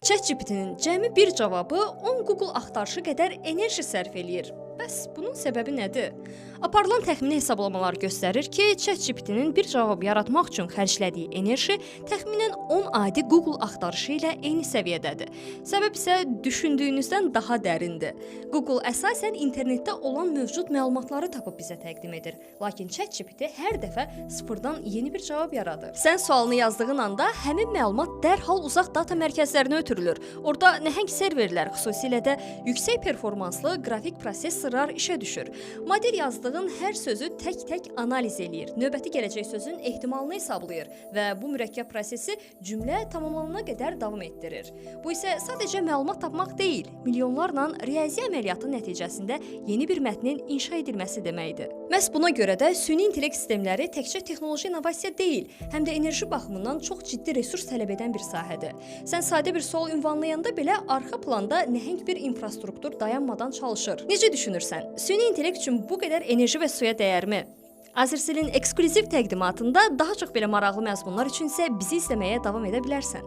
ChatGPT-nin cəmi bir cavabı 10 Google axtarışı qədər enerji sərf eləyir. Bəs bunun səbəbi nədir? Aparılan təxmini hesablamalar göstərir ki, ChatGPT-nin bir cavab yaratmaq üçün xərclədiyi enerji təxminən 10 adi Google axtarışı ilə eyni səviyyədədir. Səbəb isə düşündüyünüzdən daha dərindir. Google əsasən internetdə olan mövcud məlumatları tapıb bizə təqdim edir. Lakin ChatGPT hər dəfə sıfırdan yeni bir cavab yaradır. Sən sualını yazdığın anda həmin məlumat dərhal uzaq data mərkəzlərinə ötürülür. Orada nəhəng serverlər, xüsusilə də yüksək performanslı qrafik prosessorlar işə düşür. Model yazdığın hər sözü tək-tək analiz eləyir. Növbəti gələcək sözün ehtimalını hesablayır və bu mürəkkəb prosesi cümlə tamamlanana qədər davam etdirir. Bu isə sadəcə məlumat tapmaq deyil, milyonlarla riyazi əməliyyatın nəticəsində yeni bir mətnin inşa edilməsi deməkdir. Məhz buna görə də süni intellekt sistemləri təkcə texnoloji innovasiya deyil, həm də enerji baxımından çox ciddi resurs tələb edən bir sahədir. Sən sadə bir sual ünvanlayanda belə arxa planda nəhəng bir infrastruktur dayanmadan çalışır. Necə düşünürsən? Süni intellekt üçün bu qədər enerji və suya dəyərmi? Azersel'in eksklüziv təqdimatında daha çox belə maraqlı məzmunlar üçün isə bizi izləməyə davam edə bilərsən.